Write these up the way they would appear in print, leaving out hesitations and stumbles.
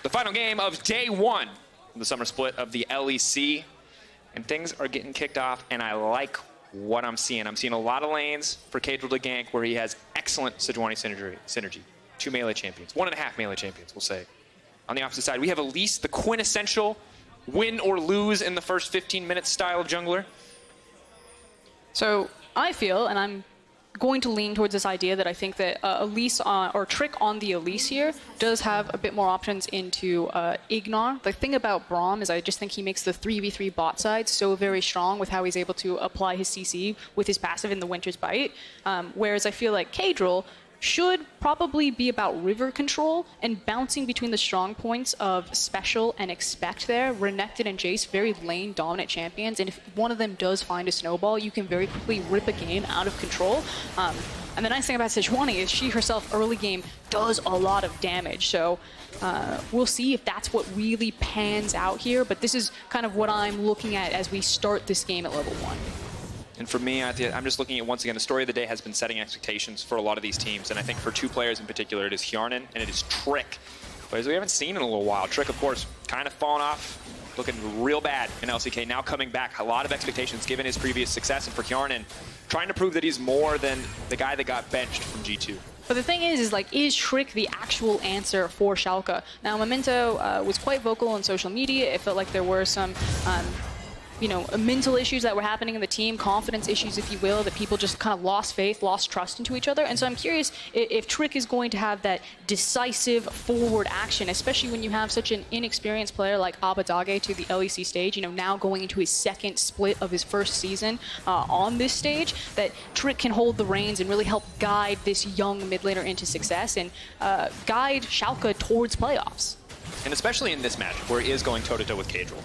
the final game of day one of the summer split of the LEC. And things are getting kicked off, and I like what I'm seeing. I'm seeing a lot of lanes for Caedral to gank where he has excellent Sejuani synergy. 2 melee champions, 1.5 melee champions, we'll say. On the opposite side, we have Elise, the quintessential win or lose in the first 15 minutes style of jungler. So I feel, and I'm going to lean towards this idea that I think that Elise or Trick on the Elise here does have a bit more options into IgNar. The thing about Braum is I just think he makes the 3v3 bot side so very strong with how he's able to apply his CC with his passive in the Winter's Bite. Whereas I feel like Caedral should probably be about river control and bouncing between the strong points of Special and Expect there. Renekton and Jayce, very lane dominant champions, and if one of them does find a snowball, you can very quickly rip a game out of control. And the nice thing about Sejuani is she herself early game does a lot of damage, so we'll see if that's what really pans out here, but this is kind of what I'm looking at as we start this game at level 1. And for me, I'm just looking at, once again, the story of the day has been setting expectations for a lot of these teams. And I think for 2 players in particular, it is Hjarnan and it is Trick. Players we haven't seen in a little while. Trick, of course, kind of fallen off, looking real bad in LCK. Now coming back, a lot of expectations given his previous success. And for Hjarnan, trying to prove that he's more than the guy that got benched from G2. But the thing is like, is Trick the actual answer for Schalke? Now, Memento was quite vocal on social media. It felt like there were some you know, mental issues that were happening in the team, confidence issues, if you will, that people just kind of lost faith, lost trust into each other. And so I'm curious if Trick is going to have that decisive forward action, especially when you have such an inexperienced player like Abbedagge to the LEC stage, you know, now going into his second split of his first season on this stage, that Trick can hold the reins and really help guide this young mid laner into success and guide Schalke towards playoffs. And especially in this match, where he is going toe-to-toe with Caedral.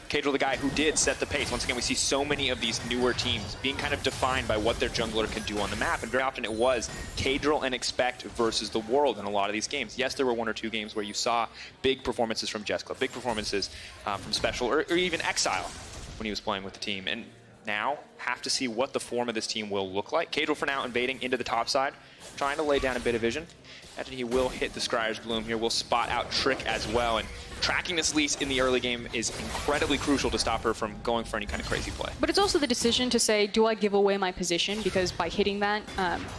Caedral, the guy who did set the pace. Once again, we see so many of these newer teams being kind of defined by what their jungler can do on the map, and very often it was Caedral and Expect versus the world in a lot of these games. Yes, there were 1 or 2 games where you saw big performances from Jessclub, big performances from Special, or even Exile when he was playing with the team. And now, have to see what the form of this team will look like. Caedral for now invading into the top side, trying to lay down a bit of vision. Imagine he will hit the Scryer's Bloom here, will spot out Trick as well, and tracking this Elise in the early game is incredibly crucial to stop her from going for any kind of crazy play. But it's also the decision to say, do I give away my position? Because by hitting that,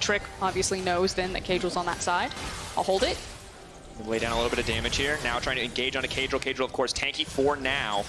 Trick obviously knows then that Caedral's on that side. I'll hold it. We'll lay down a little bit of damage here. Now trying to engage onto Caedral. Caedral, of course, tanky for now.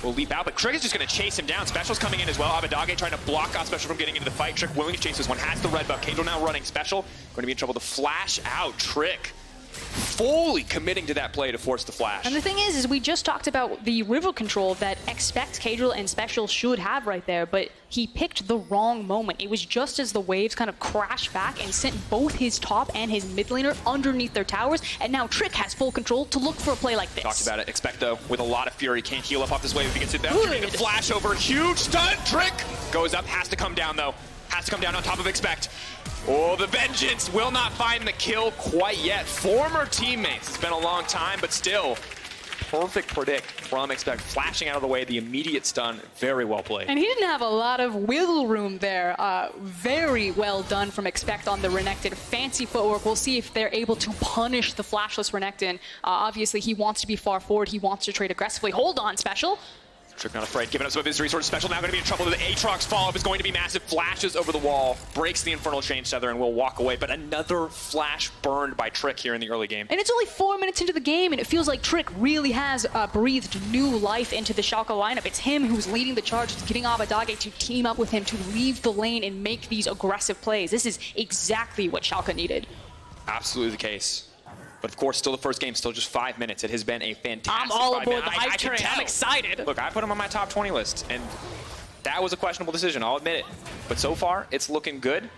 Will leap out, but Trick is just going to chase him down. Special's coming in as well. Abbedagge trying to block out Special from getting into the fight. Trick willing to chase this one. Has the red buff. Caedral now running. Special going to be in trouble to flash out. Trick fully committing to that play to force the flash. And the thing is we just talked about the river control that Expect, Caedral, and Special should have right there, but he picked the wrong moment. It was just as the waves kind of crashed back and sent both his top and his mid laner underneath their towers, and now Trick has full control to look for a play like this. Talked about it. Expect, though, with a lot of fury, can't heal up off this wave if he gets it down. The flash over, huge stun. Trick goes up, has to come down, though. Has to come down on top of Expect. Oh, the Vengeance will not find the kill quite yet. Former teammates. It's been a long time, but still, perfect predict from Expect. Flashing out of the way, the immediate stun. Very well played. And he didn't have a lot of wiggle room there. Very well done from Expect on the Renekton. Fancy footwork. We'll see if they're able to punish the flashless Renekton. Obviously, he wants to be far forward. He wants to trade aggressively. Hold on, Special. Trick not afraid, giving up some of his resources. Special now going to be in trouble. The Aatrox follow-up is going to be massive. Flashes over the wall, breaks the Infernal Change Tether, and will walk away. But another flash burned by Trick here in the early game. And it's only 4 minutes into the game, and it feels like Trick really has breathed new life into the Schalke lineup. It's him who's leading the charge. It's getting Abbedagge to team up with him to leave the lane and make these aggressive plays. This is exactly what Schalke needed. Absolutely the case. But of course, still the first game, still just 5 minutes. It has been a fantastic I'm all 5 aboard minutes. the hype train. I'm excited. Look, I put him on my top 20 list, and that was a questionable decision, I'll admit it. But so far, it's looking good.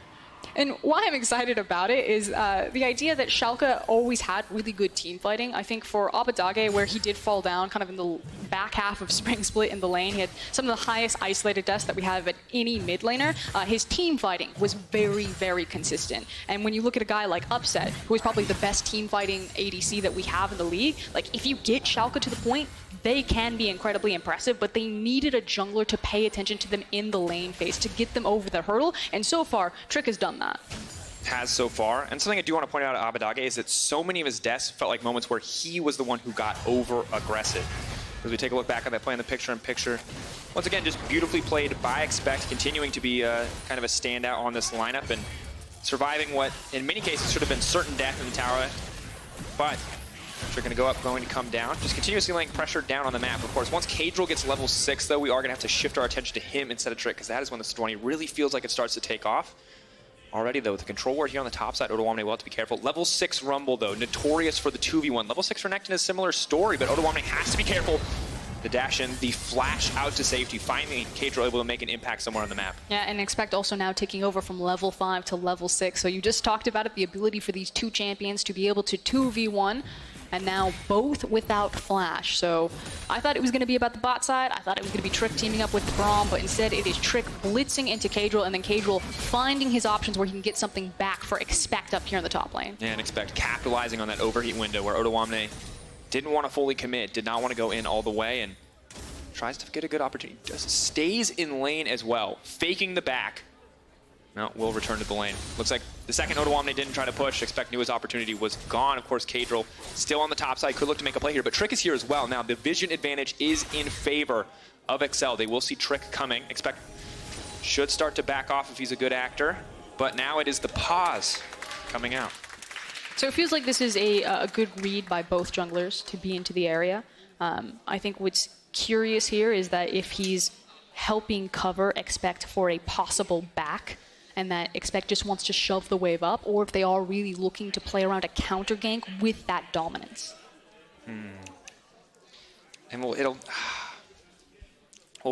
And why I'm excited about it is the idea that Schalke always had really good team fighting. I think for Abbedagge, where he did fall down kind of in the back half of Spring Split in the lane, he had some of the highest isolated deaths that we have at any mid laner. His team fighting was very, very consistent. And when you look at a guy like Upset, who is probably the best team fighting ADC that we have in the league, like if you get Schalke to the point, they can be incredibly impressive, but they needed a jungler to pay attention to them in the lane phase to get them over the hurdle, and so far, Trick has done that. has so far. And something I do want to point out at Abbedagge is that so many of his deaths felt like moments where he was the one who got over-aggressive. As we take a look back at that play in the picture-in-picture, once again, just beautifully played by Expect, continuing to be kind of a standout on this lineup and surviving what, in many cases, should have been certain death in the tower. But they're going to go up, going to come down. Just continuously laying pressure down on the map. Of course, once Caedral gets level 6, though, we are going to have to shift our attention to him instead of Trick, because that is when the Sejuani really feels like it starts to take off. Already, though, with the control ward here on the top side, Odoamne will have to be careful. Level 6 Rumble, though, notorious for the 2v1. Level 6 Renekton is a similar story, but Odoamne has to be careful. The dash in, the flash out to safety. Finally, Caedral able to make an impact somewhere on the map. Yeah, and Expect also now taking over from level 5 to level 6. So you just talked about it, the ability for these two champions to be able to 2v1, and now both without flash. So I thought it was going to be about the bot side. I thought it was going to be Trick teaming up with Braum, but instead it is Trick blitzing into Caedral, and then Caedral finding his options where he can get something back for Expect up here in the top lane. Yeah, and Expect capitalizing on that overheat window where Odoamne didn't want to fully commit, did not want to go in all the way, and tries to get a good opportunity. Just stays in lane as well, faking the back. No, will return to the lane. Looks like the second Odoamne didn't try to push. Expect knew his opportunity was gone. Of course, Caedral still on the top side, could look to make a play here, but Trick is here as well. Now, the vision advantage is in favor of Excel. They will see Trick coming. Expect should start to back off if he's a good actor, but now it is the pause coming out. So it feels like this is a good read by both junglers to be into the area. I think what's curious here is that if he's helping cover Expect for a possible back, and that Expect just wants to shove the wave up, or if they are really looking to play around a counter gank with that dominance. And we'll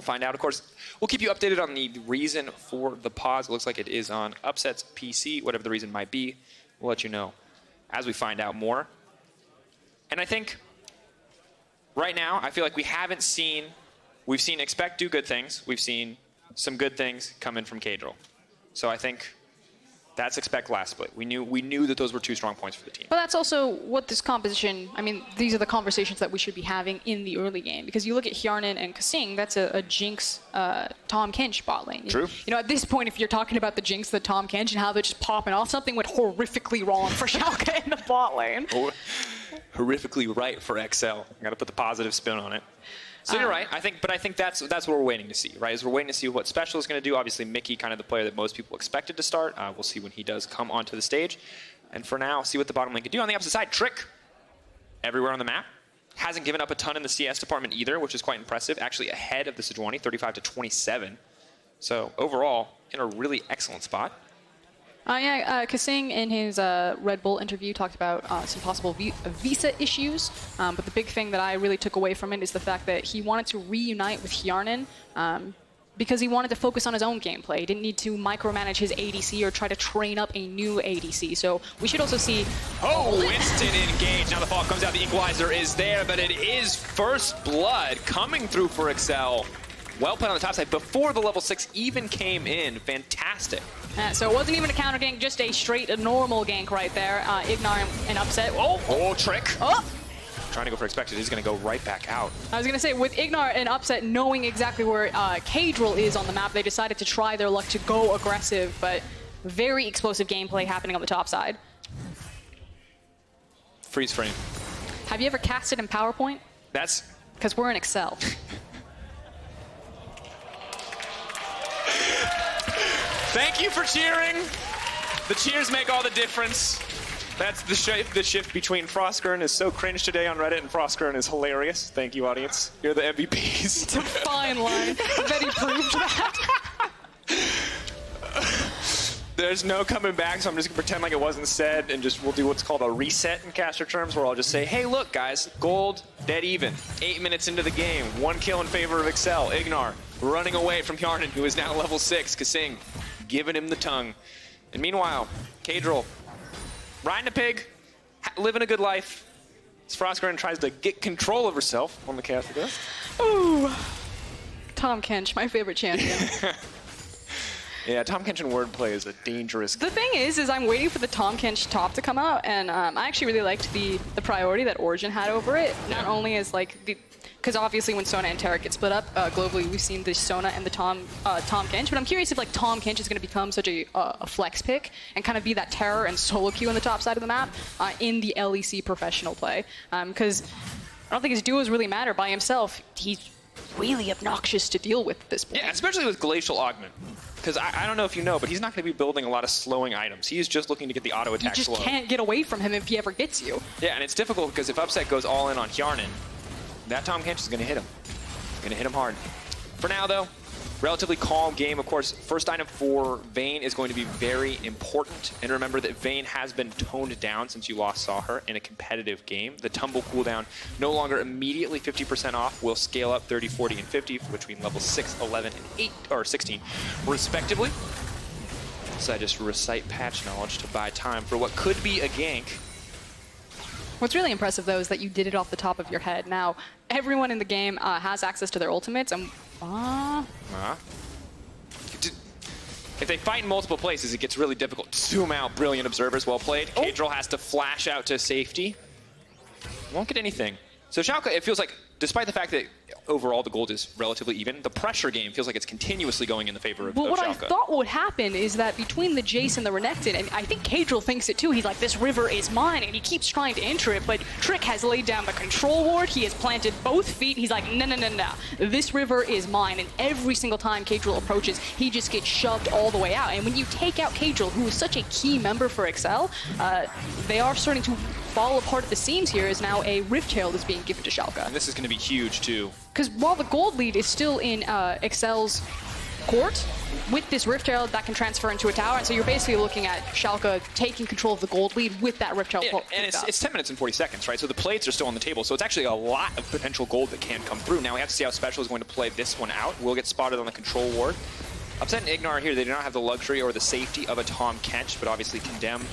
find out. Of course, we'll keep you updated on the reason for the pause. It looks like it is on Upset's PC, whatever the reason might be. We'll let you know as we find out more. And I think right now, I feel like we've seen Expect do good things. We've seen some good things come in from Caedral. So I think that's Expect last split. We knew that those were two strong points for the team. But that's also what this composition, I mean, these are the conversations that we should be having in the early game. Because you look at Hjarnan and kaSing, that's a Jinx, Tahm Kench bot lane. True. You know, at this point, if you're talking about the Jinx, the Tahm Kench, and how they're just popping off, something went horrifically wrong for Schalke in the bot lane. Horrifically right for XL. Got to put the positive spin on it. So you're right. I think that's what we're waiting to see, right? Is we're waiting to see what Special is going to do. Obviously, Mickey, kind of the player that most people expected to start. We'll see when he does come onto the stage. And for now, see what the bottom lane can do. On the opposite side, Trick, everywhere on the map. Hasn't given up a ton in the CS department either, which is quite impressive. Actually ahead of the Sejuani, 35-27. So overall, in a really excellent spot. kaSing in his Red Bull interview talked about some possible visa issues, but the big thing that I really took away from it is the fact that he wanted to reunite with Hjarnan because he wanted to focus on his own gameplay. He didn't need to micromanage his ADC or try to train up a new ADC. So we should also see... Oh, instant engage. Now the fall comes out. The equalizer is there, but it is first blood coming through for Excel. Well played on the top side before the level 6 even came in. Fantastic. So it wasn't even a counter gank, just a straight normal gank right there. IgNar and Upset. Oh, Trick. Oh! Trying to go for Expected. He's going to go right back out. I was going to say, with IgNar and Upset knowing exactly where Caedral is on the map, they decided to try their luck to go aggressive, but very explosive gameplay happening on the top side. Freeze frame. Have you ever casted in PowerPoint? That's... Because we're in Excel. Thank you for cheering. The cheers make all the difference. That's the shift between Frostkern is so cringe today on Reddit and Frostkern is hilarious. Thank you, audience. You're the MVPs. It's a fine line. That he proved that. There's no coming back, so I'm just going to pretend like it wasn't said, and we'll do what's called a reset in caster terms, where I'll just say, hey, look, guys, gold, dead even. 8 minutes into the game, 1 kill in favor of Excel. IgNar running away from Hjarnan, who is now level 6. kaSing giving him the tongue. And meanwhile, Caedral riding a pig, living a good life. As Frostkern tries to get control of herself on the caster desk. Ooh. Tahm Kench, my favorite champion. Yeah, Tahm Kench and wordplay is a dangerous game. The thing is I'm waiting for the Tahm Kench top to come out, and I actually really liked the priority that Origin had over it. Not only as like because obviously when Sona and Taric get split up globally, we've seen the Sona and the Tahm Kench, but I'm curious if like Tahm Kench is going to become such a flex pick and kind of be that terror and solo queue on the top side of the map in the LEC professional play. Because I don't think his duos really matter by himself. He's really obnoxious to deal with at this point. Yeah, especially with Glacial Augment. Because I don't know if you know, but he's not going to be building a lot of slowing items. He's just looking to get the auto attack slow. You just can't get away from him if he ever gets you. Yeah, and it's difficult because if Upset goes all in on Hjarnan, that Tahm Kench is going to hit him. Going to hit him hard. For now, though, relatively calm game. Of course, first item for Vayne is going to be very important. And remember that Vayne has been toned down since you last saw her in a competitive game. The tumble cooldown no longer immediately 50% off, will scale up 30, 40, and 50 between level 6, 11, and 8, or 16, respectively. So I just recite patch knowledge to buy time for what could be a gank. What's really impressive, though, is that you did it off the top of your head. Now, everyone in the game has access to their ultimates, and if they fight in multiple places, it gets really difficult to zoom out. Brilliant observers, well played. Caedral has to flash out to safety. Won't get anything. So Schalke, it feels like, despite the fact that overall the gold is relatively even, the pressure game feels like it's continuously going in the favor of Schalke. Well, what I thought would happen is that between the Jayce and the Renekton, and I think Caedral thinks it too, he's like, this river is mine, and he keeps trying to enter it, but Trick has laid down the control ward, he has planted both feet, he's like, no, no, no, no, this river is mine, and every single time Caedral approaches, he just gets shoved all the way out, and when you take out Caedral, who is such a key member for Excel, they are starting to fall apart at the seams here, as now a Rift Herald is being given to Schalke. And this is going to be huge, too. Because while the gold lead is still in Excel's court, with this Rift Herald that can transfer into a tower, and so you're basically looking at Schalke taking control of the gold lead with that Rift Herald. Yeah, and it's 10 minutes and 40 seconds, right? So the plates are still on the table, so it's actually a lot of potential gold that can come through. Now we have to see how Special is going to play this one out. We'll get spotted on the control ward. Upset and IgNar here, they do not have the luxury or the safety of a Tahm Kench, but obviously Condemn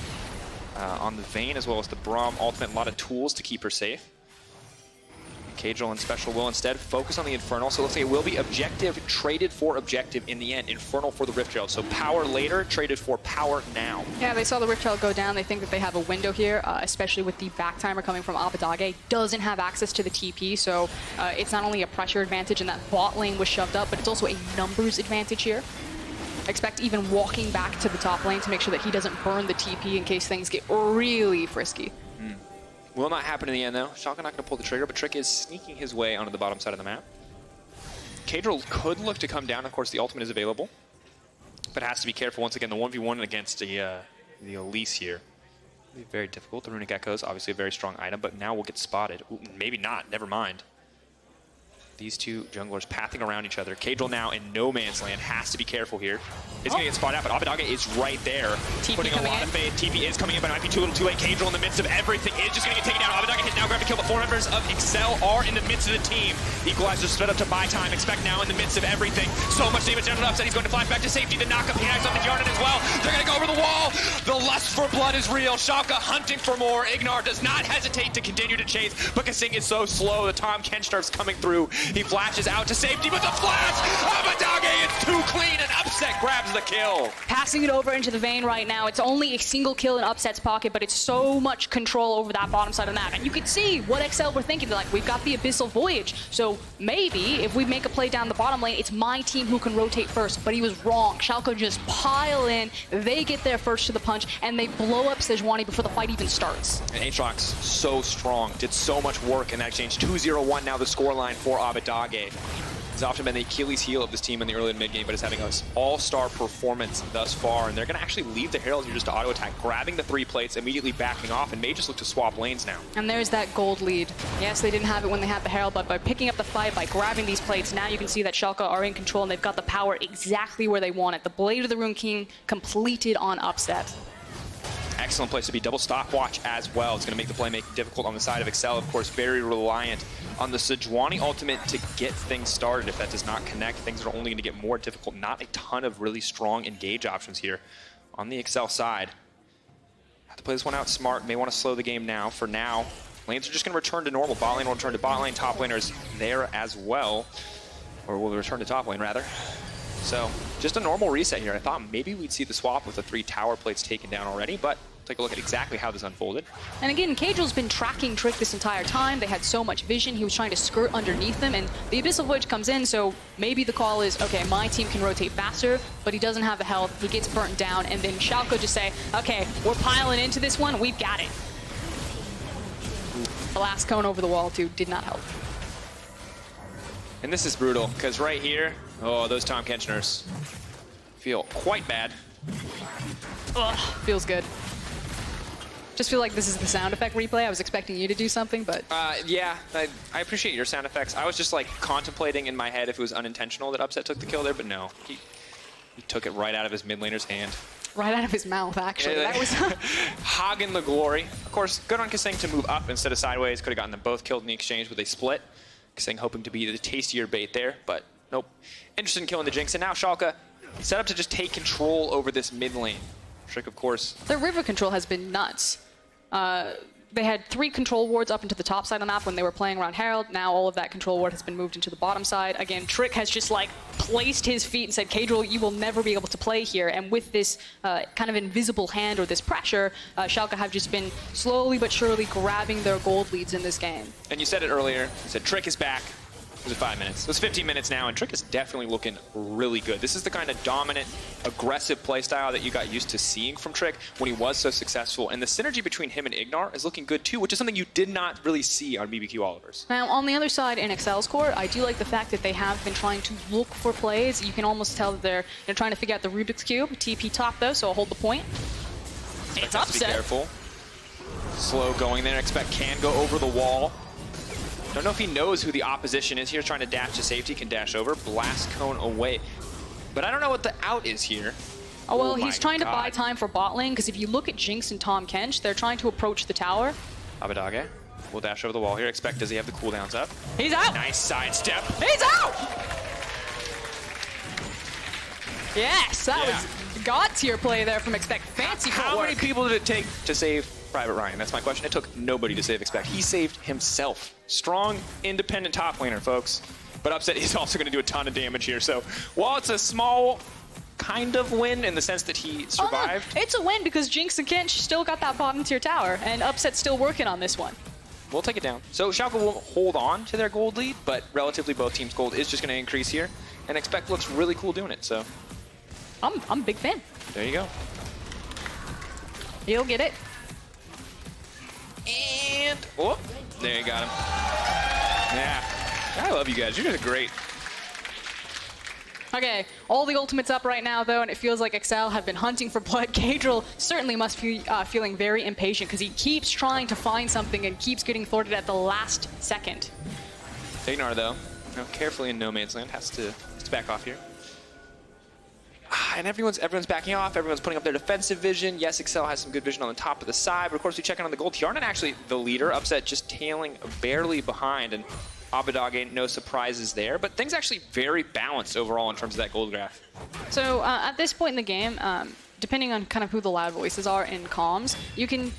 on the Vayne, as well as the Braum ultimate. A lot of tools to keep her safe. Caedral and Special will instead focus on the Infernal, so let's say it will be objective traded for objective in the end. Infernal for the Rift Herald, so power later, traded for power now. Yeah, they saw the Rift Herald go down. They think that they have a window here, especially with the back timer coming from Abbedagge. Doesn't have access to the TP, so it's not only a pressure advantage and that bot lane was shoved up, but it's also a numbers advantage here. Expect even walking back to the top lane to make sure that he doesn't burn the TP in case things get really frisky. Will not happen in the end, though. Schalke not going to pull the trigger, but Trick is sneaking his way onto the bottom side of the map. Caedral could look to come down. Of course, the ultimate is available, but has to be careful. Once again, the 1v1 against the Elise here. It'll be very difficult. The Runic Echo is obviously a very strong item, but now we'll get spotted. Ooh, maybe not. Never mind. These two junglers pathing around each other. Caedral now in no man's land, has to be careful here. He's going to get spotted out, but Abbedagge is right there, putting a lot of faith. TP is coming in, but it might be too little too late. Caedral in the midst of everything is just going to get taken down. Abbedagge has now grabbed a kill, but 4 members of Excel are in the midst of the team. Equalizer split up to buy time. Expect now in the midst of everything. So much damage down to Upset. He's going to flash back to safety. The knockup, he has on the Hjarnan as well. They're going to go over the wall. The lust for blood is real. Schalke hunting for more. IgNar does not hesitate to continue to chase, but kaSing is so slow. The Tahm Kench starts coming through. He flashes out to safety with the flash. Abbedagge is too clean, and Upset grabs the kill. Passing it over into the Vayne right now. It's only a single kill in Upset's pocket, but it's so much control over that bottom side of the map. And you can see what Excel were thinking. They're like, we've got the Abyssal Voyage, so maybe if we make a play down the bottom lane, it's my team who can rotate first. But he was wrong. Schalke just pile in. They get there first to the punch, and they blow up Sejuani before the fight even starts. And Aatrox, so strong, did so much work in that exchange. 2-0-1 now the scoreline for Abbedagge. He's often been the Achilles heel of this team in the early and mid game, but is having an all-star performance thus far. And they're going to actually leave the Herald here just to auto-attack, grabbing the 3 plates, immediately backing off, and may just look to swap lanes now. And there's that gold lead. Yes, they didn't have it when they had the Herald, but by picking up the fight, by grabbing these plates, now you can see that Schalke are in control, and they've got the power exactly where they want it. The Blade of the Rune King completed on Upset. Excellent place to be. Double stopwatch as well. It's going to make the playmaking difficult on the side of Excel. Of course, very reliant on the Sejuani ultimate to get things started. If that does not connect, things are only going to get more difficult. Not a ton of really strong engage options here on the Excel side. Have to play this one out smart. May want to slow the game now. For now, lanes are just going to return to normal. Bot lane will return to bot lane. Top laner is there as well. Or will return to top lane, rather. So just a normal reset here. I thought maybe we'd see the swap with the 3 tower plates taken down already, but take a look at exactly how this unfolded. And again, Caedral's been tracking Trick this entire time. They had so much vision. He was trying to skirt underneath them, and the Abyssal Voyage comes in, so maybe the call is, okay, my team can rotate faster, but he doesn't have the health. He gets burnt down, and then Schalke just say, okay, we're piling into this one. We've got it. The last cone over the wall, too, did not help. And this is brutal, because right here, oh, those Tahm Kenchners feel quite bad. Ugh, feels good. Just feel like this is the sound effect replay. I was expecting you to do something, but... yeah, I appreciate your sound effects. I was just like contemplating in my head if it was unintentional that Upset took the kill there, but no. He took it right out of his mid laner's hand. Right out of his mouth, actually. That was... hogging the glory. Of course, good on kaSing to move up instead of sideways. Could have gotten them both killed in the exchange with a split. kaSing hoping to be the tastier bait there, but nope. Interested in killing the Jinx, and now Schalke set up to just take control over this mid lane. Trick, of course. Their river control has been nuts. They had 3 control wards up into the top side of the map when they were playing around Herald. Now all of that control ward has been moved into the bottom side. Again, Trick has just like placed his feet and said, Caedral, you will never be able to play here. And with this kind of invisible hand or this pressure, Schalke have just been slowly but surely grabbing their gold leads in this game. And you said it earlier, you said Trick is back. It was 5 minutes. It was 15 minutes now, and Trick is definitely looking really good. This is the kind of dominant, aggressive playstyle that you got used to seeing from Trick when he was so successful. And the synergy between him and IgNar is looking good too, which is something you did not really see on BBQ Olivers. Now, on the other side, in Excel's court, I do like the fact that they have been trying to look for plays. You can almost tell that they're trying to figure out the Rubik's Cube. TP top, though, so I'll hold the point. It's Upset. Be careful. Slow going there. Expect can go over the wall. Don't know if he knows who the opposition is here, trying to dash to safety, can dash over, blast cone away. But I don't know what the out is here. Oh, well, he's trying to buy time for bot lane, because if you look at Jinx and Tahm Kench, they're trying to approach the tower. Abbedagge will dash over the wall here. Expect, does he have the cooldowns up? He's out! Nice sidestep. He's out! Yes, that was God-tier play there from Expect. Fancy footwork. How many people did it take to save Private Ryan? That's my question. It took nobody to save Expect. He saved himself. Strong, independent top laner, folks. But Upset is also going to do a ton of damage here. So while it's a small kind of win in the sense that he survived. Oh, no. It's a win because Jinx and Kench still got that bottom tier tower, and Upset's still working on this one. We'll take it down. So Schalke will hold on to their gold lead, but relatively both teams' gold is just going to increase here. And Expect looks really cool doing it, so. I'm a big fan. There you go. He'll get it. And, oh, there you got him. Yeah, I love you guys. You guys are great. Okay, all the ultimates up right now, though, and it feels like Excel have been hunting for blood. Caedral certainly must be feeling very impatient because he keeps trying to find something and keeps getting thwarted at the last second. IgNar, though, carefully in no man's land, has to back off here. And everyone's backing off. Everyone's putting up their defensive vision. Yes, Excel has some good vision on the top of the side, but of course we check in on the gold. Hjarnan actually the leader. Upset just tailing barely behind, and Abbedagge, no surprises there. But things actually very balanced overall in terms of that gold graph. So at this point in the game, depending on kind of who the loud voices are in comms, you can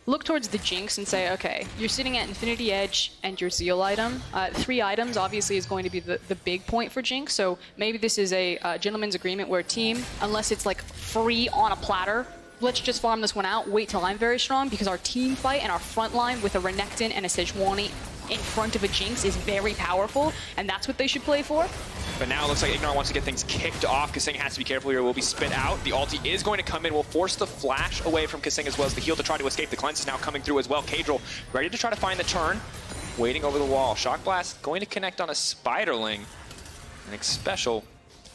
look towards the Jinx and say, okay, you're sitting at Infinity Edge and your Zeal item. 3 items obviously is going to be the big point for Jinx, so maybe this is a gentleman's agreement where a team, unless it's like free on a platter, let's just farm this one out, wait till I'm very strong, because our team fight and our front line with a Renekton and a Sejuani in front of a Jinx is very powerful, and that's what they should play for. But now it looks like IgNar wants to get things kicked off. kaSing has to be careful here. Will be spit out. The ulti is going to come in. Will force the flash away from kaSing as well as the heal to try to escape. The cleanse is now coming through as well. Caedral ready to try to find the turn. Waiting over the wall. Shock Blast going to connect on a Spiderling. And Special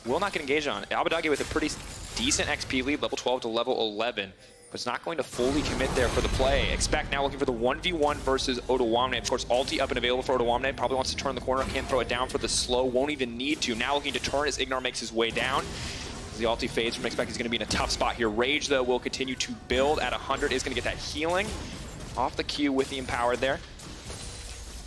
will not get engaged on. Abbedagge with a pretty decent XP lead, level 12 to level 11. But it's not going to fully commit there for the play. Expect now looking for the 1v1 versus Odoamne. Of course, ulti up and available for Odoamne. Probably wants to turn the corner. Can't throw it down for the slow. Won't even need to. Now looking to turn as IgNar makes his way down. As the ulti fades from Expect, he's going to be in a tough spot here. Rage, though, will continue to build at 100. Is going to get that healing off the Q with the Empowered there.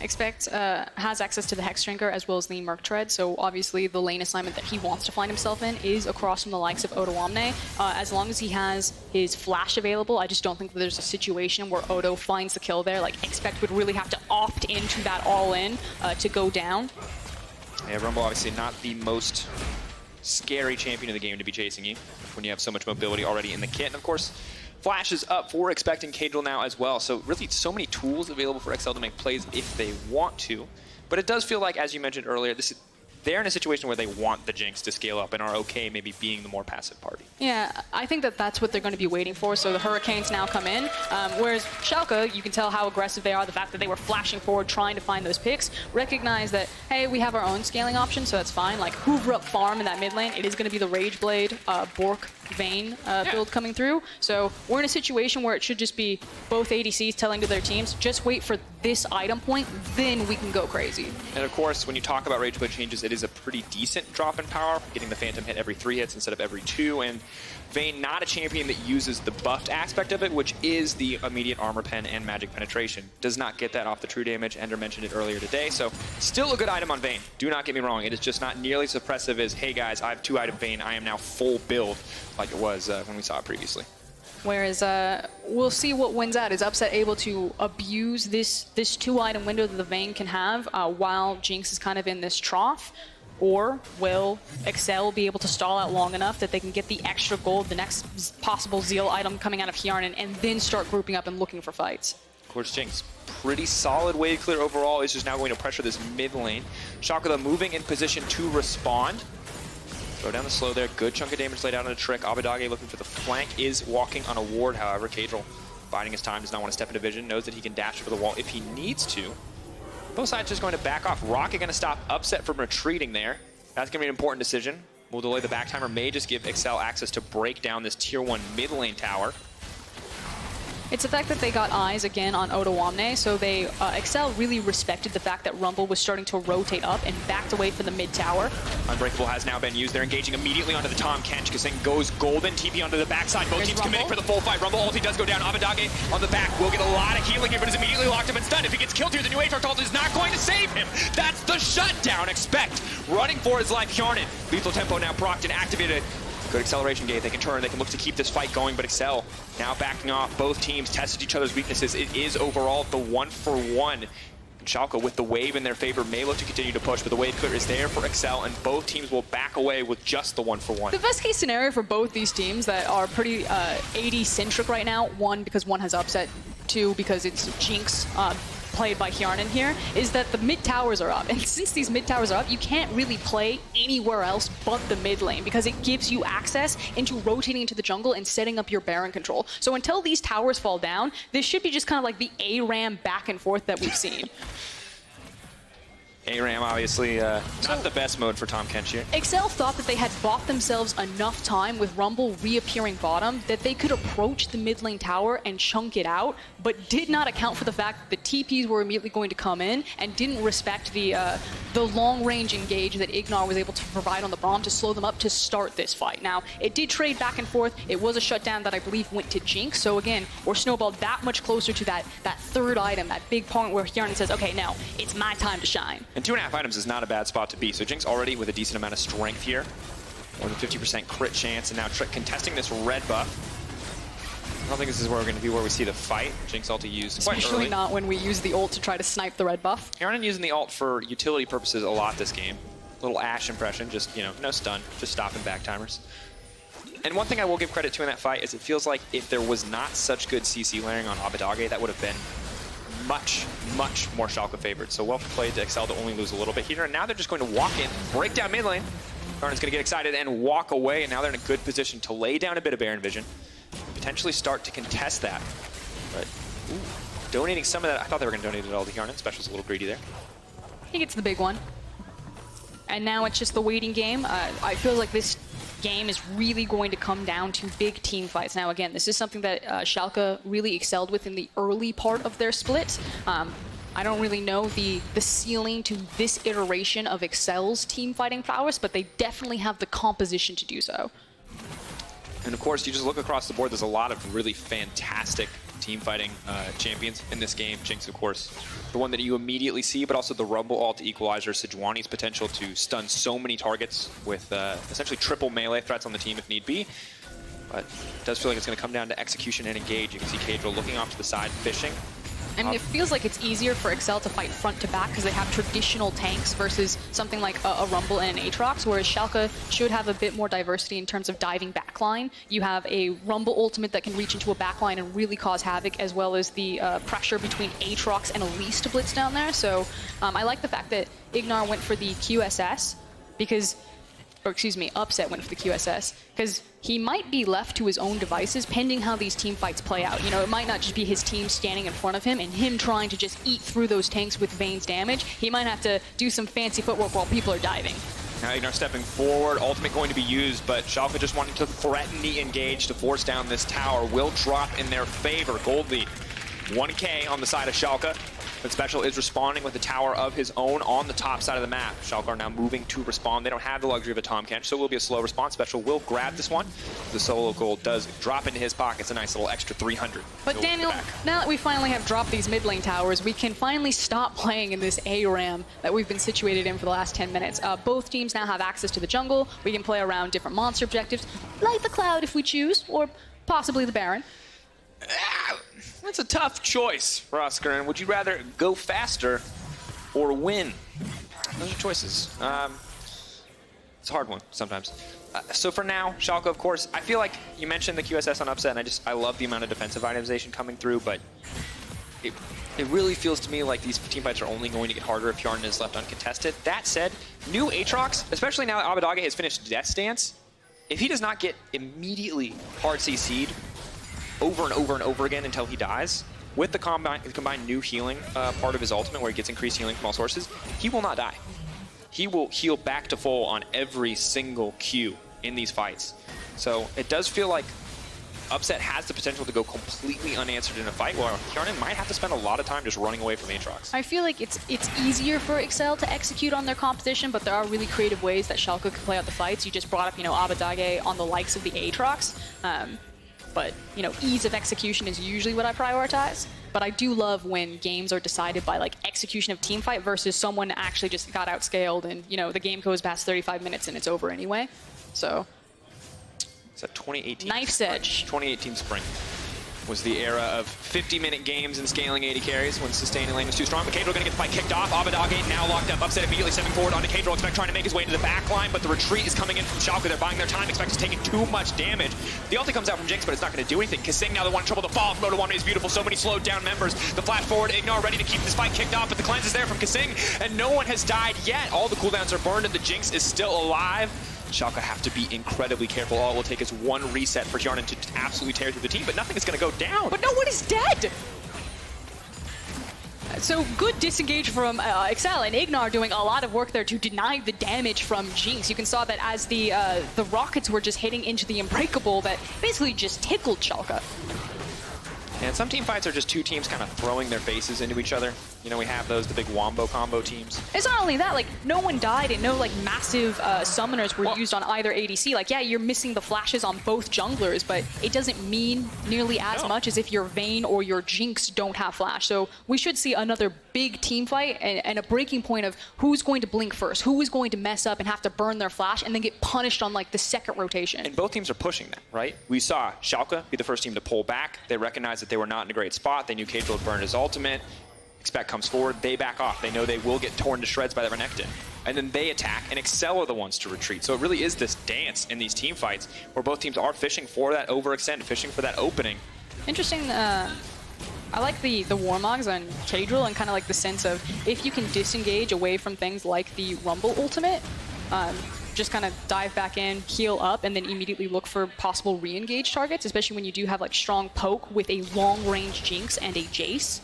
Expect has access to the Hexdrinker as well as the Merc Tread, so obviously the lane assignment that he wants to find himself in is across from the likes of Odoamne. As long as he has his flash available, I just don't think that there's a situation where Odo finds the kill there. Like, Expect would really have to opt into that all-in to go down. Yeah, Rumble obviously not the most scary champion of the game to be chasing you when you have so much mobility already in the kit. And of course, Flash is up for expecting Caedral now as well. So really so many tools available for XL to make plays if they want to. But it does feel like, as you mentioned earlier, they're in a situation where they want the Jinx to scale up and are okay maybe being the more passive party. Yeah, I think that that's what they're going to be waiting for. So the Hurricanes now come in, whereas Schalke, you can tell how aggressive they are. The fact that they were flashing forward, trying to find those picks, recognize that, hey, we have our own scaling option, so that's fine. Like, hoover up farm in that mid lane. It is going to be the Rage Blade, Bork, Vayne build coming through. So we're in a situation where it should just be both ADCs telling to their teams, just wait for this item point, then we can go crazy. And of course, when you talk about Rage Blade changes, it is a pretty decent drop in power, getting the Phantom hit every 3 hits instead of every 2, and Vayne not a champion that uses the buffed aspect of it, which is the immediate armor pen and magic penetration. Does not get that off the true damage. Ender mentioned it earlier today, so still a good item on Vayne. Do not get me wrong, it is just not nearly as suppressive as, hey guys, I have 2-item Vayne, I am now full build, like it was when we saw it previously. Whereas we'll see what wins out. Is Upset able to abuse this 2-item window that the Vayne can have while Jinx is kind of in this trough? Or will Excel be able to stall out long enough that they can get the extra gold, the next possible Zeal item coming out of Hjarnan, and then start grouping up and looking for fights? Of course, Jinx, pretty solid wave clear overall. Is just now going to pressure this mid lane. Schalke, though, moving in position to respond. Throw down the slow there. Good chunk of damage laid out on a trick. Abbedagge looking for the flank, is walking on a ward, however. Caedral biding his time, does not want to step into vision, knows that he can dash for the wall if he needs to. Both sides just going to back off. Rocket going to stop Upset from retreating there. That's going to be an important decision. We'll delay the back timer, may just give Excel access to break down this tier 1 mid lane tower. It's the fact that they got eyes again on Odoamne, so they Excel really respected the fact that Rumble was starting to rotate up and backed away from the mid tower. Unbreakable has now been used. They're engaging immediately onto the Tahm Kench. kaSing goes golden, TP onto the backside. Both teams committing for the full fight. Rumble ulti does go down. Abbedagge on the back will get a lot of healing here, but is immediately locked up and stunned. If he gets killed here, the new Aatrox ult is not going to save him. That's the shutdown. Expect running for his life. Hjarnan, lethal tempo now procced and activated. Good acceleration gate. They can turn. They can look to keep this fight going, but Excel now backing off. Both teams tested each other's weaknesses. It is overall the 1-for-1. Schalke, with the wave in their favor, may look to continue to push, but the wave clear is there for Excel, and both teams will back away with just the 1-for-1. The best case scenario for both these teams that are pretty AD-centric right now, one, because one has Upset, two, because it's Jinx played by Hjarnan here, is that the mid towers are up. And since these mid towers are up, you can't really play anywhere else but the mid lane because it gives you access into rotating into the jungle and setting up your Baron control. So until these towers fall down, this should be just kind of like the ARAM back and forth that we've seen. ARAM, obviously, not the best mode for Tahm Kench here. Excel thought that they had bought themselves enough time with Rumble reappearing bottom that they could approach the mid lane tower and chunk it out, but did not account for the fact that the TPs were immediately going to come in and didn't respect the long-range engage that IgNar was able to provide on the Braum to slow them up to start this fight. Now, it did trade back and forth. It was a shutdown that I believe went to Jinx, so again, we're snowballed that much closer to that third item, that big point where Hjarnan says, okay, now, it's my time to shine. And 2.5 items is not a bad spot to be. So Jinx already with a decent amount of strength here. More than 50% crit chance, and now Trick contesting this red buff. I don't think this is where we're going to be where we see the fight. Jinx ulti used quite early. Especially not when we use the ult to try to snipe the red buff. Hjarnan using the ult for utility purposes a lot this game. Little Ashe impression, just, you know, no stun, just stopping back timers. And one thing I will give credit to in that fight is it feels like if there was not such good CC layering on Abbedagge, that would have been much, much more Schalke favored. So well played to Excel to only lose a little bit here. And now they're just going to walk in, break down mid lane. Hjarnan's going to get excited and walk away. And now they're in a good position to lay down a bit of Baron vision. Potentially start to contest that. But donating some of that, I thought they were going to donate it all to Hjarnan. Special's a little greedy there. He gets the big one. And now it's just the waiting game. I feel like this game is really going to come down to big team fights. Now, again, this is something that Schalke really excelled with in the early part of their split. I don't really know the ceiling to this iteration of Excel's team fighting prowess, but they definitely have the composition to do so. And of course, you just look across the board, there's a lot of really fantastic team fighting champions in this game. Jinx, of course, the one that you immediately see, but also the Rumble ult equalizer, Sejuani's potential to stun so many targets with essentially triple melee threats on the team if need be. But it does feel like it's going to come down to execution and engage. You can see Caedral looking off to the side, fishing. I mean, it feels like it's easier for Excel to fight front to back because they have traditional tanks versus something like a Rumble and an Aatrox, whereas Schalke should have a bit more diversity in terms of diving backline. You have a Rumble ultimate that can reach into a backline and really cause havoc, as well as the pressure between Aatrox and Elise to blitz down there. So I like the fact that IgNar went for the QSS because, or excuse me, Upset went for the QSS, because he might be left to his own devices pending how these team fights play out. You know, it might not just be his team standing in front of him and him trying to just eat through those tanks with Vayne's damage. He might have to do some fancy footwork while people are diving. Now IgNar stepping forward, ultimate going to be used, but Schalke just wanting to threaten the engage to force down this tower will drop in their favor. Gold lead, 1K on the side of Schalke. But Special is responding with a tower of his own on the top side of the map. Schalke are now moving to respond. They don't have the luxury of a Tahm Kench, so it will be a slow response. Special will grab this one. The solo gold does drop into his pockets, a nice little extra 300. But Daniel, now that we finally have dropped these mid lane towers, we can finally stop playing in this ARAM that we've been situated in for the last 10 minutes. Both teams now have access to the jungle. We can play around different monster objectives, like the Cloud if we choose, or possibly the Baron. That's a tough choice for Oscar. And would you rather go faster or win? Those are choices. It's a hard one sometimes. So for now, Schalke, of course, I feel like you mentioned the QSS on Upset, and I love the amount of defensive itemization coming through, but it really feels to me like these team fights are only going to get harder if Hjarnan is left uncontested. That said, new Aatrox, especially now that Abbedagge has finished Death Stance, if he does not get immediately hard CC'd over and over and over again until he dies, with the combined new healing part of his ultimate where he gets increased healing from all sources, he will not die. He will heal back to full on every single Q in these fights. So it does feel like Upset has the potential to go completely unanswered in a fight, where Hjarnan might have to spend a lot of time just running away from Aatrox. I feel like it's easier for Excel to execute on their composition, but there are really creative ways that Schalke could play out the fights. You just brought up, you know, Abbedagge on the likes of the Aatrox. But, you know, ease of execution is usually what I prioritize. But I do love when games are decided by, like, execution of team fight versus someone actually just got outscaled and, you know, the game goes past 35 minutes and it's over anyway. So. It's a 2018. Knife's Edge. 2018 spring was the era of 50-minute games and scaling 80 carries when sustaining lane was too strong. But Caedral going to get the fight kicked off. Abbedagge now locked up. Upset immediately stepping forward onto Caedral. Expect trying to make his way into the back line, but the retreat is coming in from Schalke. They're buying their time. Expect is taking too much damage. The ulti comes out from Jinx, but it's not going to do anything. kaSing now the one in trouble. The fall from Odoamne is beautiful. So many slowed down members. The flash forward, IgNar ready to keep this fight kicked off, but the cleanse is there from kaSing, and no one has died yet. All the cooldowns are burned, and the Jinx is still alive. Schalke have to be incredibly careful. All it will take is one reset for Hjarnan to absolutely tear through the team, but nothing is going to go down. But no one is dead! So good disengage from Excel, and IgNar doing a lot of work there to deny the damage from Jinx. You can saw that as the rockets were just hitting into the Unbreakable, that basically just tickled Schalke. And some team fights are just two teams kind of throwing their faces into each other. You know, we have those, the big wombo combo teams. It's not only that, like, no one died and no, like, massive summoners were used on either ADC. Like, yeah, you're missing the flashes on both junglers, but it doesn't mean nearly as much as if your Vayne or your Jinx don't have flash. So we should see another big team fight and a breaking point of who's going to blink first, who is going to mess up and have to burn their flash and then get punished on, like, the second rotation. And both teams are pushing that, right? We saw Schalke be the first team to pull back. They recognized that they were not in a great spot. They knew Caedral had burned his ultimate. Expect comes forward, they back off. They know they will get torn to shreds by the Renekton. And then they attack, and Excel are the ones to retreat. So it really is this dance in these team fights where both teams are fishing for that overextend, fishing for that opening. Interesting. I like the Warmogs on Caedral and kind of like the sense of if you can disengage away from things like the Rumble ultimate, just kind of dive back in, heal up, and then immediately look for possible re-engage targets, especially when you do have like strong poke with a long-range Jinx and a Jayce.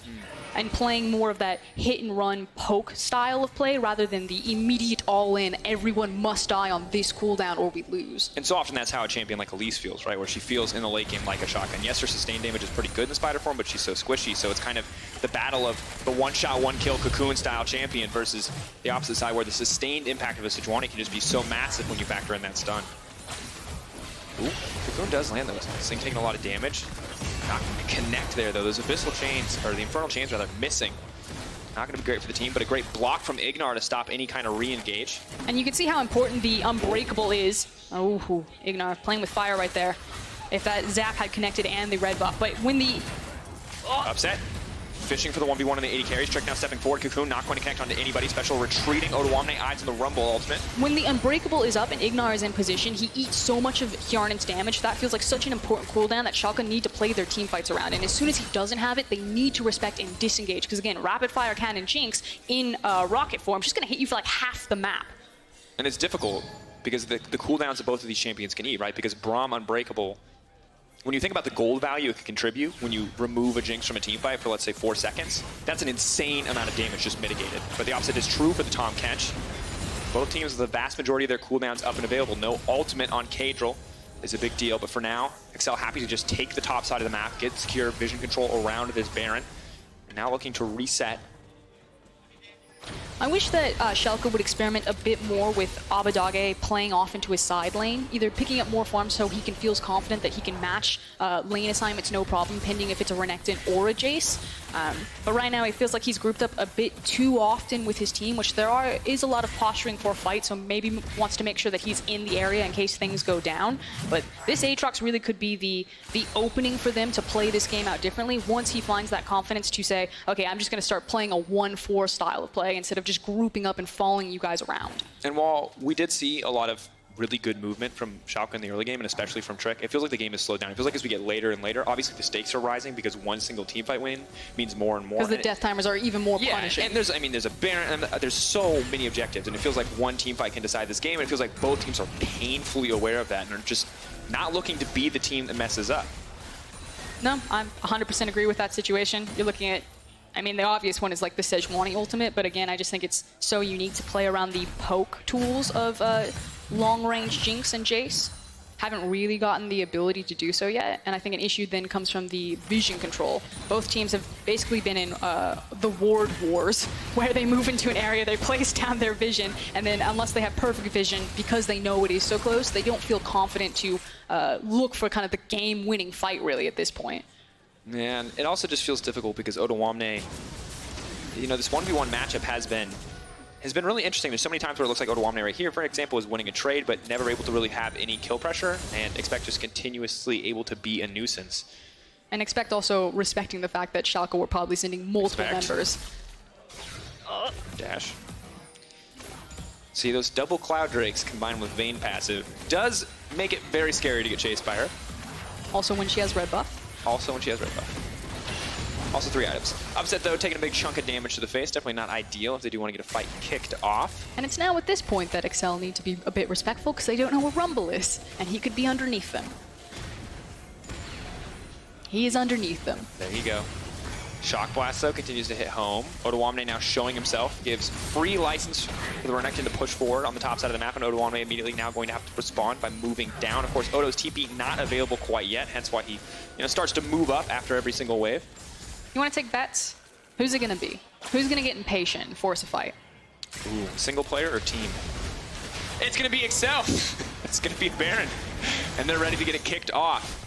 And playing more of that hit-and-run poke style of play rather than the immediate all-in, everyone must die on this cooldown or we lose. And so often that's how a champion like Elise feels, right? Where she feels in the late game like a shotgun. Yes, her sustained damage is pretty good in the spider form, but she's so squishy, so it's kind of the battle of the one-shot, one-kill cocoon-style champion versus the opposite side where the sustained impact of a Sejuani can just be so massive when you factor in that stun. Ooh, Cocoon does land though. kaSing taking a lot of damage. Not going to connect there though. Those Abyssal Chains, or the Infernal Chains rather, missing. Not going to be great for the team, but a great block from IgNar to stop any kind of re-engage. And you can see how important the Unbreakable is. Oh, IgNar playing with fire right there. If that Zap had connected and the red buff. But when the... Upset. fishing for the 1v1 in the AD carries. Trick now stepping forward. Cocoon not going to connect onto anybody special. Retreating Odoamne, eyes on the Rumble ultimate. When the Unbreakable is up and IgNar is in position, he eats so much of Hjarnan's damage. That feels like such an important cooldown that Schalke need to play their team fights around. And as soon as he doesn't have it, they need to respect and disengage. Because again, Rapid Fire Cannon Jinx in rocket form, she's going to hit you for like half the map. And it's difficult because the cooldowns that both of these champions can eat, right? Because Braum Unbreakable, when you think about the gold value it can contribute when you remove a Jinx from a team fight for, let's say, 4 seconds, that's an insane amount of damage just mitigated. But the opposite is true for the Tahm Kench. Both teams, the vast majority of their cooldowns up and available. No ultimate on Caedral is a big deal. But for now, Excel happy to just take the top side of the map, get secure vision control around this Baron. And now looking to reset. I wish that Schalke would experiment a bit more with Abbedagge playing off into his side lane, either picking up more farms so he can feel confident that he can match lane assignments no problem, pending if it's a Renekton or a Jayce. But right now, it feels like he's grouped up a bit too often with his team, which is a lot of posturing for a fight, so maybe wants to make sure that he's in the area in case things go down. But this Aatrox really could be the opening for them to play this game out differently once he finds that confidence to say, okay, I'm just going to start playing a 1-4 style of play instead of just grouping up and following you guys around. And while we did see a lot of really good movement from Schalke in the early game, and especially from Trick, it feels like the game has slowed down. It feels like as we get later and later, obviously the stakes are rising because one single teamfight win means more and more. Because the death timers are even more punishing. And there's a Baron, and there's so many objectives, and it feels like one teamfight can decide this game, and it feels like both teams are painfully aware of that and are just not looking to be the team that messes up. No, I'm 100% agree with that situation. You're looking at, I mean, the obvious one is like the Sejuani ultimate, but again, I just think it's so unique to play around the poke tools of long-range Jinx and Jayce. Haven't really gotten the ability to do so yet, and I think an issue then comes from the vision control. Both teams have basically been in the ward wars, where they move into an area, they place down their vision, and then unless they have perfect vision, because they know it is so close, they don't feel confident to look for kind of the game-winning fight, really, at this point. Man, it also just feels difficult because Odoamne, you know, this 1v1 matchup has been really interesting. There's so many times where it looks like Odoamne right here, for example, is winning a trade, but never able to really have any kill pressure, and Expect just continuously able to be a nuisance. And Expect also respecting the fact that Schalke were probably sending multiple members. Dash. See, those double Cloud Drakes combined with Vayne passive does make it very scary to get chased by her. Also when she has red buff. Also when she has red buff. Also 3 items. Upset though, taking a big chunk of damage to the face. Definitely not ideal if they do want to get a fight kicked off. And it's now at this point that Excel need to be a bit respectful because they don't know where Rumble is. And he could be underneath them. He is underneath them. There you go. Shock Blast though continues to hit home. Odoamne now showing himself. Gives free license for the Renekton to push forward on the top side of the map. And Odoamne immediately now going to have to respond by moving down. Of course, Odo's TP not available quite yet. Hence why he starts to move up after every single wave. You want to take bets? Who's it going to be? Who's going to get impatient and force a fight? Ooh, single player or team? It's going to be Excel. It's going to be Baron. And they're ready to get it kicked off.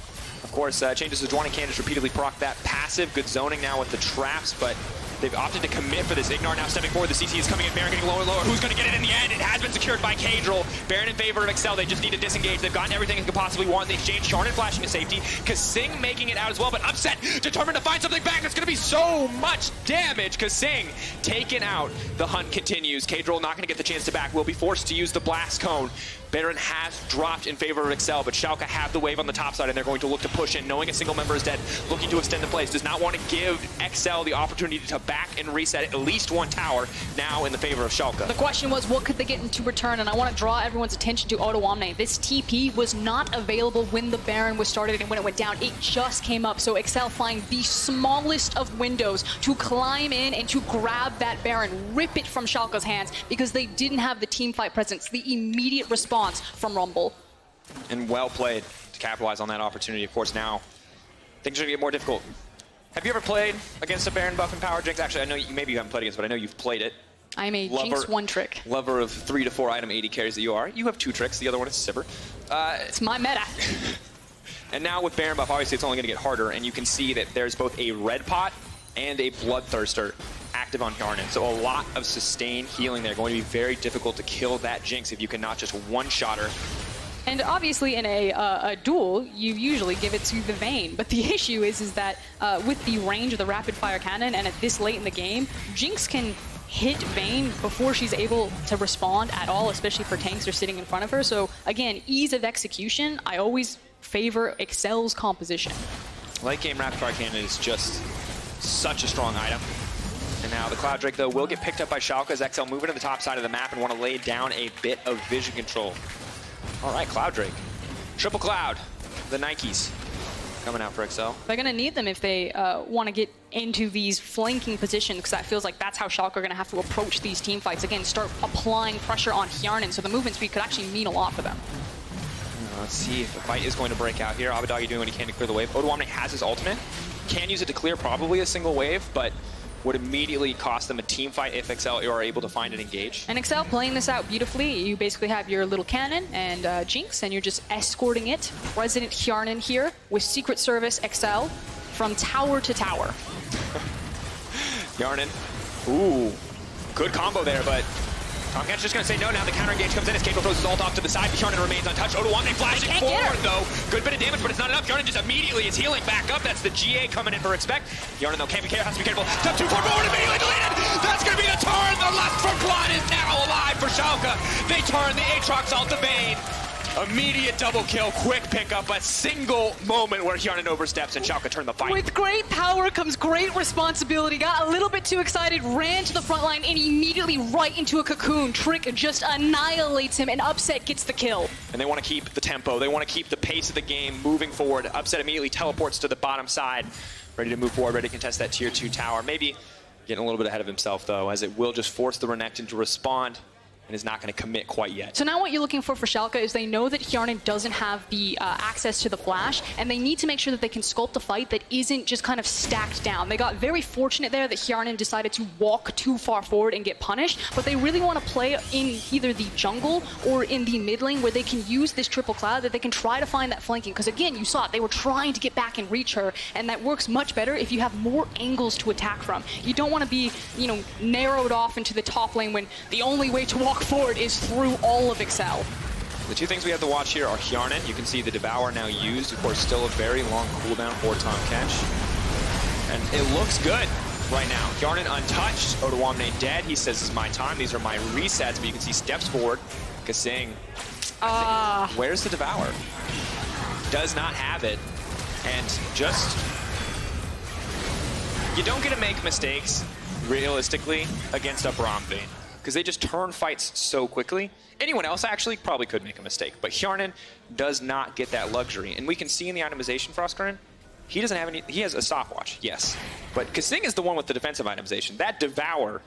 Of course, changes to Sejuani can just repeatedly proc that passive. Good zoning now with the traps, but they've opted to commit for this. IgNar now stepping forward. The CC is coming in. Baron getting lower and lower. Who's going to get it in the end? It has been secured by Caedral. Baron in favor of Excel. They just need to disengage. They've gotten everything they could possibly want in the exchange. Hjarnan flashing to safety. kaSing making it out as well, but Upset determined to find something back. It's going to be so much damage. kaSing taken out. The hunt continues. Caedral not going to get the chance to back. Will be forced to use the blast cone. Baron has dropped in favor of Excel, but Schalke have the wave on the top side, and they're going to look to push in, knowing a single member is dead, looking to extend the plays. Does not want to give Excel the opportunity to back and reset at least one tower, now in the favor of Schalke. The question was, what could they get into return? And I want to draw everyone's attention to Odoamne. This TP was not available when the Baron was started, and when it went down, it just came up. So Excel find the smallest of windows to climb in and to grab that Baron, rip it from Schalke's hands, because they didn't have the team fight presence, the immediate response from Rumble. And well played to capitalize on that opportunity. Of course, now things are going to get more difficult. Have you ever played against a Baron buff and power Jinx? Actually, I know maybe you haven't played against, but I know you've played it. I'm a Jinx one trick. Lover of 3 to 4 item AD carries that you are. You have 2 tricks. The other one is Sivir. It's my meta. And now with Baron buff, obviously it's only going to get harder, and you can see that there's both a red pot and a bloodthirster active on Hjarnan. So a lot of sustained healing there. Going to be very difficult to kill that Jinx if you cannot just one-shot her. And obviously in a duel, you usually give it to the Vayne. But the issue is that with the range of the rapid fire cannon and at this late in the game, Jinx can hit Vayne before she's able to respond at all, especially for tanks who are sitting in front of her. So again, ease of execution, I always favor Excel's composition. Late game rapid fire cannon is just such a strong item. And now the Cloud Drake, though, will get picked up by Schalke as XL moving to the top side of the map and want to lay down a bit of vision control. All right, Cloud Drake. Triple Cloud, the Nikes coming out for XL. They're going to need them if they want to get into these flanking positions, because that feels like that's how Schalke are going to have to approach these team fights. Again, start applying pressure on Hjarnan, so the movement speed could actually mean a lot for them. Let's see if the fight is going to break out here. Abbedagge doing what he can to clear the wave. Odoamne has his ultimate. Can use it to clear probably a single wave, but would immediately cost them a team fight if XL are able to find and engage. And XL playing this out beautifully. You basically have your little cannon and Jinx, and you're just escorting it. Resident Hjarnan here with Secret Service XL from tower to tower. Hjarnan. Ooh, good combo there, but Tahm Kench just going to say no now. The counter engage comes in as Caedral throws his ult off to the side, but Hjarnan remains untouched. Odoamne flashing forward, though. Good bit of damage, but it's not enough. Hjarnan just immediately is healing back up. That's the GA coming in for Expect. Hjarnan, though, can't be careful, has to be careful. Step 2 forward, immediately deleted. That's going to be the turn. The left front quad is now alive for Schalke. They turn the Aatrox ult to Vayne. Immediate double kill, quick pickup, a single moment where Hjarnan oversteps and Schalke turn the fight. With great power comes great responsibility. Got a little bit too excited, ran to the front line, and immediately right into a cocoon. Trick just annihilates him, and Upset gets the kill. And they want to keep the tempo. They want to keep the pace of the game moving forward. Upset immediately teleports to the bottom side, ready to move forward, ready to contest that tier 2 tower. Maybe getting a little bit ahead of himself, though, as it will just force the Renekton to respond and is not going to commit quite yet. So now what you're looking for Schalke is they know that Hjarnan doesn't have the access to the flash, and they need to make sure that they can sculpt a fight that isn't just kind of stacked down. They got very fortunate there that Hjarnan decided to walk too far forward and get punished, but they really want to play in either the jungle or in the mid lane where they can use this triple cloud, that they can try to find that flanking. Because again, you saw it, they were trying to get back and reach her, and that works much better if you have more angles to attack from. You don't want to be, you know, narrowed off into the top lane when the only way to walk forward is through all of XL. The two things we have to watch here are Hjarnan. You can see the Devour now used. Of course, still a very long cooldown for Tahm Kench. And it looks good right now. Hjarnan untouched. Odoamne dead. He says, this is my time. These are my resets. But you can see steps forward. kaSing. Where's the Devour? Does not have it. And just... You don't get to make mistakes, realistically, against a Braum Vayne, because they just turn fights so quickly. Anyone else actually probably could make a mistake, but Hjarnan does not get that luxury. And we can see in the itemization for Oscarin, he doesn't have any, he has a stopwatch, yes. But kaSing is the one with the defensive itemization. That Devour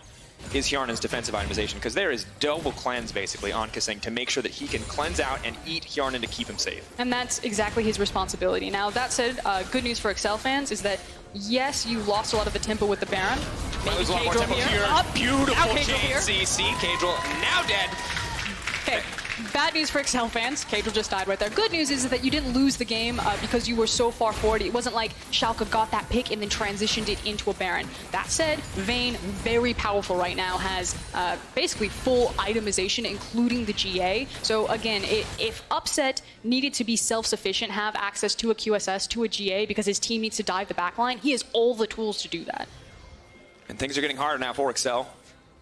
is Hjarnan's defensive itemization, because there is double cleanse basically on kaSing to make sure that he can cleanse out and eat Hjarnan to keep him safe. And that's exactly his responsibility. Now, that said, good news for XL fans is that, yes, you lost a lot of the tempo with the Baron. Maybe a lot more tempo here. Beautiful chain CC. Caedral now dead. Okay, bad news for XL fans. Caedral just died right there. Good news is that you didn't lose the game because you were so far forward. It wasn't like Schalke got that pick and then transitioned it into a Baron. That said, Vayne, very powerful right now, has basically full itemization, including the GA. So again, if Upset needed to be self-sufficient, have access to a QSS, to a GA, because his team needs to dive the backline, he has all the tools to do that. And things are getting harder now for XL.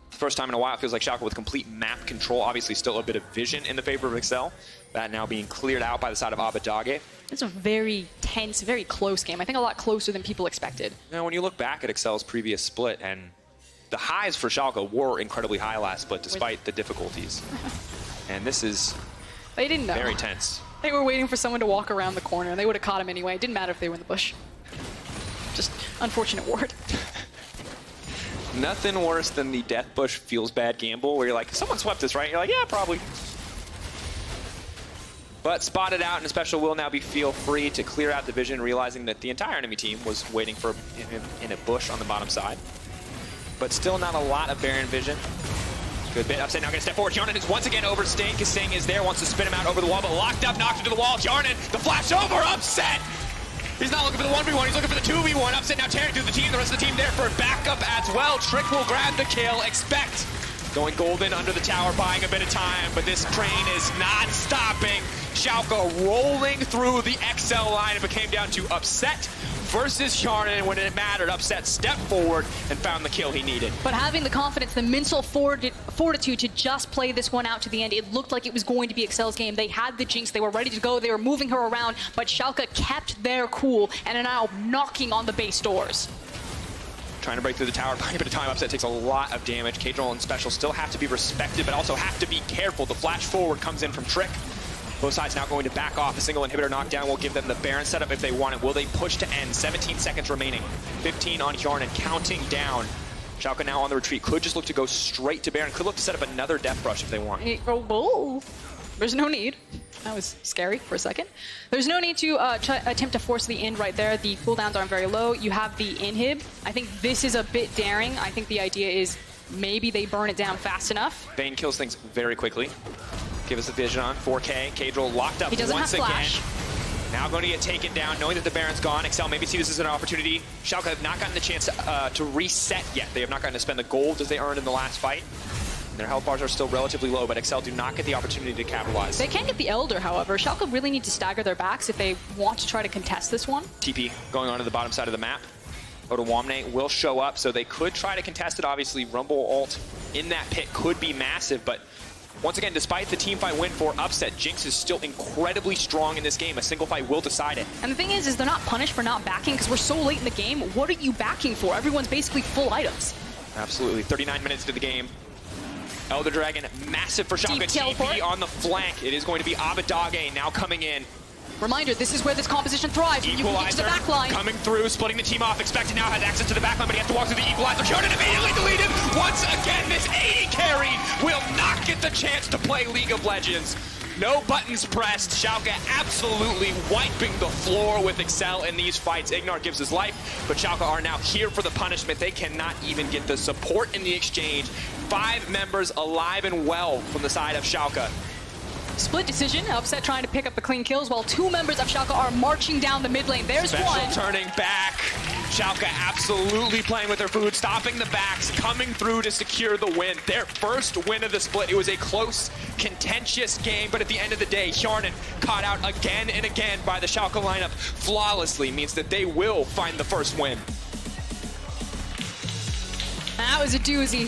First time in a while, it feels like Schalke with complete map control. Obviously, still a bit of vision in the favor of XL. That now being cleared out by the side of Abbedagge. It's a very tense, very close game. I think a lot closer than people expected. Now, when you look back at XL's previous split, and the highs for Schalke were incredibly high last split, despite the difficulties. And this is they didn't know. Very tense. They were waiting for someone to walk around the corner, and they would have caught him anyway. It didn't matter if they were in the bush. Just unfortunate word. Nothing worse than the death bush feels bad gamble where you're like, someone swept this, right? You're like, yeah, probably. But spotted out, and a special will now be feel free to clear out the vision, realizing that the entire enemy team was waiting for him in a bush on the bottom side. But still not a lot of Baron vision. Good bit. Upset now going to step forward. Hjarnan is once again overstaying. kaSing is there, wants to spin him out over the wall, but locked up, knocked into the wall. Hjarnan, the flash over, Upset! He's not looking for the 1v1, he's looking for the 2v1. Upset now tearing through the team, the rest of the team there for backup as well. Trick will grab the kill. Expect Going golden under the tower, buying a bit of time, but this train is not stopping. Schalke rolling through the XL line. If it came down to Upset versus Hjarnan, when it mattered, Upset stepped forward and found the kill he needed. But having the confidence, the mental fortitude to just play this one out to the end, it looked like it was going to be Excel's game. They had the Jinx, they were ready to go, they were moving her around, but Schalke kept their cool and are now knocking on the base doors. Trying to break through the tower, buying a bit of time. Upset takes a lot of damage. Caedral and Special still have to be respected, but also have to be careful. The flash forward comes in from Trick. Both sides now going to back off. A single inhibitor knockdown will give them the Baron setup if they want it. Will they push to end? 17 seconds remaining. 15 on Hjarnan, counting down. Schalke now on the retreat. Could just look to go straight to Baron. Could look to set up another Death Rush if they want. Oh, there's no need. That was scary for a second. There's no need to attempt to force the end right there. The cooldowns aren't very low. You have the inhib. I think this is a bit daring. I think the idea is maybe they burn it down fast enough. Vayne kills things very quickly. Give us the vision on 4K. Caedral locked up once again. Now going to get taken down, knowing that the Baron's gone. Excel maybe see this as an opportunity. Schalke have not gotten the chance to reset yet. They have not gotten to spend the gold as they earned in the last fight. Their health bars are still relatively low, but Excel do not get the opportunity to capitalize. They can get the Elder, however. Schalke really need to stagger their backs if they want to try to contest this one. TP going on to the bottom side of the map. Odoamne will show up, so they could try to contest it. Obviously, Rumble ult in that pit could be massive, but once again, despite the teamfight win for Upset, Jinx is still incredibly strong in this game. A single fight will decide it. And the thing is they're not punished for not backing because we're so late in the game. What are you backing for? Everyone's basically full items. Absolutely. 39 minutes into the game. Elder Dragon, massive for Schalke. TP on the flank. It is going to be Abbedagge now coming in. Reminder, this is where this composition thrives. When you can get to the back line. Coming through, splitting the team off. Expected now has access to the back line, but he has to walk through the equalizer. Hjarnan immediately deleted. Once again, this 80 carry will not get the chance to play League of Legends. No buttons pressed. Schalke absolutely wiping the floor with Excel in these fights. IgNar gives his life, but Schalke are now here for the punishment. They cannot even get the support in the exchange. 5 members alive and well from the side of Schalke. Split decision. Upset trying to pick up the clean kills while 2 members of Schalke are marching down the mid lane. There's Special one. Turning back. Schalke absolutely playing with their food, stopping the backs, coming through to secure the win. Their first win of the split. It was a close, contentious game, but at the end of the day, Hjarnan caught out again and again by the Schalke lineup flawlessly. Means that they will find the first win. That was a doozy.